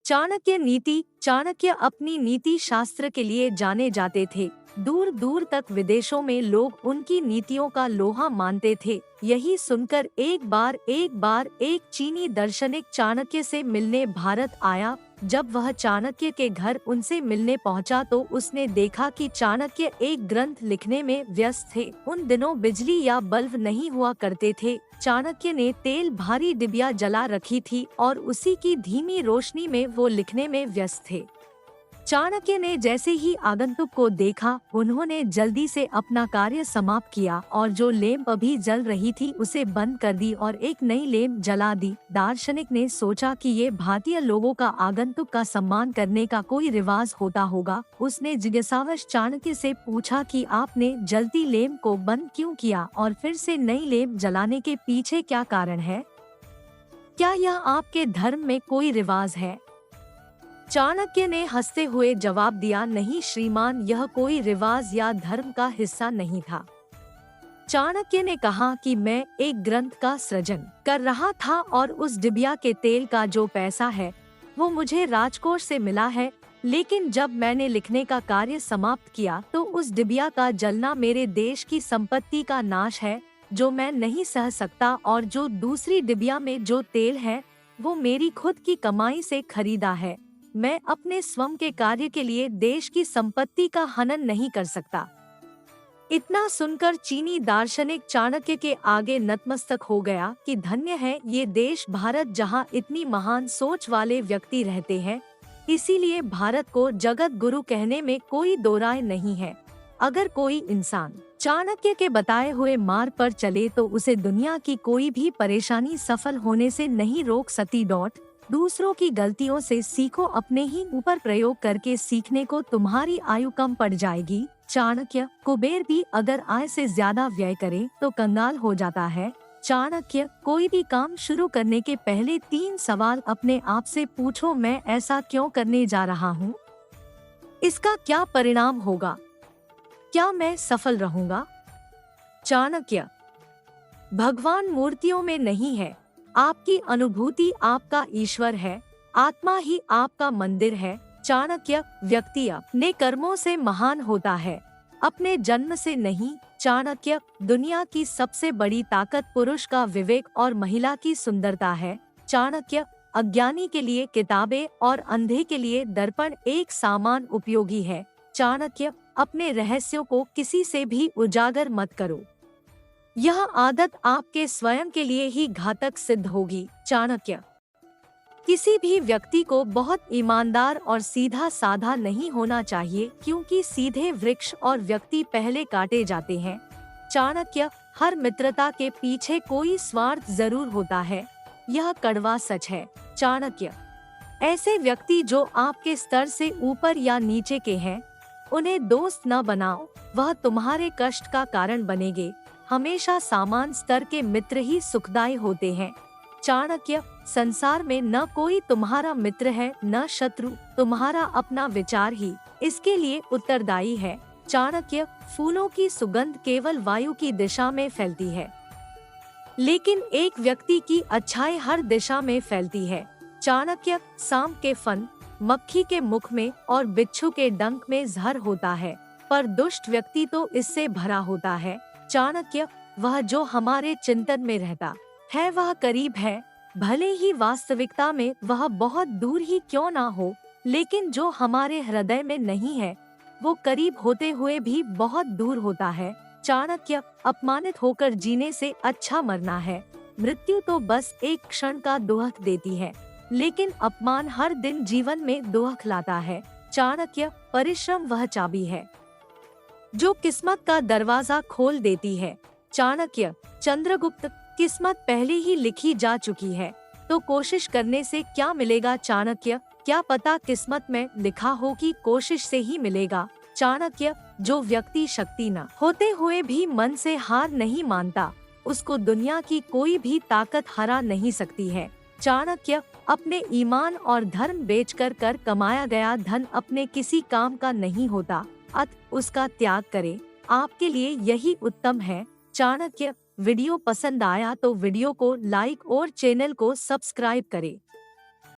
चाणक्य अपनी नीति शास्त्र के लिए जाने जाते थे। दूर दूर तक विदेशों में लोग उनकी नीतियों का लोहा मानते थे। यही सुनकर एक बार एक चीनी दार्शनिक चाणक्य से मिलने भारत आया। जब वह चाणक्य के घर उनसे मिलने पहुंचा तो उसने देखा कि चाणक्य एक ग्रंथ लिखने में व्यस्त थे। उन दिनों बिजली या बल्ब नहीं हुआ करते थे। चाणक्य ने तेल भारी डिबिया जला रखी थी और उसी की धीमी रोशनी में वो लिखने में व्यस्त थे। चाणक्य ने जैसे ही आगंतुक को देखा, उन्होंने जल्दी से अपना कार्य समाप्त किया और जो लैंप अभी जल रही थी उसे बंद कर दी और एक नई लैंप जला दी। दार्शनिक ने सोचा कि ये भारतीय लोगों का आगंतुक का सम्मान करने का कोई रिवाज होता होगा। उसने जिज्ञासावश चाणक्य से पूछा कि आपने जलती लैंप को बंद क्यों किया और फिर से नई लैंप जलाने के पीछे क्या कारण है? क्या यह आपके धर्म में कोई रिवाज है? चाणक्य ने हंसते हुए जवाब दिया, नहीं श्रीमान, यह कोई रिवाज या धर्म का हिस्सा नहीं था। चाणक्य ने कहा कि मैं एक ग्रंथ का सृजन कर रहा था और उस डिबिया के तेल का जो पैसा है वो मुझे राजकोष से मिला है। लेकिन जब मैंने लिखने का कार्य समाप्त किया तो उस डिबिया का जलना मेरे देश की संपत्ति का नाश है जो मैं नहीं सह सकता, और जो दूसरी डिबिया में जो तेल है वो मेरी खुद की कमाई से खरीदा है। मैं अपने स्वयं के कार्य के लिए देश की संपत्ति का हनन नहीं कर सकता। इतना सुनकर चीनी दार्शनिक चाणक्य के आगे नतमस्तक हो गया कि धन्य है ये देश भारत जहाँ इतनी महान सोच वाले व्यक्ति रहते हैं। इसीलिए भारत को जगत गुरु कहने में कोई दो राय नहीं है। अगर कोई इंसान चाणक्य के बताए हुए मार्ग पर चले तो उसे दुनिया की कोई भी परेशानी सफल होने से नहीं रोक सकती। दूसरों की गलतियों से सीखो, अपने ही ऊपर प्रयोग करके सीखने को तुम्हारी आयु कम पड़ जाएगी। चाणक्य कुबेर भी अगर आय से ज्यादा व्यय करे तो कंगाल हो जाता है। चाणक्य कोई भी काम शुरू करने के पहले 3 सवाल अपने आप से पूछो, मैं ऐसा क्यों करने जा रहा हूँ? इसका क्या परिणाम होगा? क्या मैं सफल रहूँगा? चाणक्य भगवान मूर्तियों में नहीं है, आपकी अनुभूति आपका ईश्वर है, आत्मा ही आपका मंदिर है। चाणक्य व्यक्ति अपने कर्मों से महान होता है, अपने जन्म से नहीं। चाणक्य दुनिया की सबसे बड़ी ताकत पुरुष का विवेक और महिला की सुंदरता है। चाणक्य अज्ञानी के लिए किताबें और अंधे के लिए दर्पण एक समान उपयोगी है। चाणक्य अपने रहस्यों को किसी से भी उजागर मत करो, यह आदत आपके स्वयं के लिए ही घातक सिद्ध होगी। चाणक्य किसी भी व्यक्ति को बहुत ईमानदार और सीधा साधा नहीं होना चाहिए, क्योंकि सीधे वृक्ष और व्यक्ति पहले काटे जाते हैं। चाणक्य हर मित्रता के पीछे कोई स्वार्थ जरूर होता है, यह कड़वा सच है। चाणक्य ऐसे व्यक्ति जो आपके स्तर से ऊपर या नीचे के हैं उन्हें दोस्त न बनाओ, वह तुम्हारे कष्ट का कारण बनेंगे। हमेशा समान स्तर के मित्र ही सुखदायी होते हैं। चाणक्य संसार में न कोई तुम्हारा मित्र है न शत्रु, तुम्हारा अपना विचार ही इसके लिए उत्तरदायी है। चाणक्य फूलों की सुगंध केवल वायु की दिशा में फैलती है, लेकिन एक व्यक्ति की अच्छाई हर दिशा में फैलती है। चाणक्य सांप के फन, मक्खी के मुख में और बिच्छू के डंक में जहर होता है, पर दुष्ट व्यक्ति तो इससे भरा होता है। चाणक्य वह जो हमारे चिंतन में रहता है वह करीब है, भले ही वास्तविकता में वह बहुत दूर ही क्यों ना हो, लेकिन जो हमारे हृदय में नहीं है वो करीब होते हुए भी बहुत दूर होता है। चाणक्य अपमानित होकर जीने से अच्छा मरना है। मृत्यु तो बस एक क्षण का दुख देती है, लेकिन अपमान हर दिन जीवन में दुख लाता है। चाणक्य परिश्रम वह चाबी है जो किस्मत का दरवाजा खोल देती है। चाणक्य चंद्रगुप्त किस्मत पहले ही लिखी जा चुकी है, तो कोशिश करने से क्या मिलेगा? चाणक्य क्या पता किस्मत में लिखा हो कि कोशिश से ही मिलेगा। चाणक्य जो व्यक्ति शक्ति न होते हुए भी मन से हार नहीं मानता, उसको दुनिया की कोई भी ताकत हरा नहीं सकती है। चाणक्य अपने ईमान और धर्म बेचकर कमाया गया धन अपने किसी काम का नहीं होता, अतः उसका त्याग करें, आपके लिए यही उत्तम है। चाणक्य वीडियो पसंद आया तो वीडियो को लाइक और चैनल को सब्सक्राइब करें।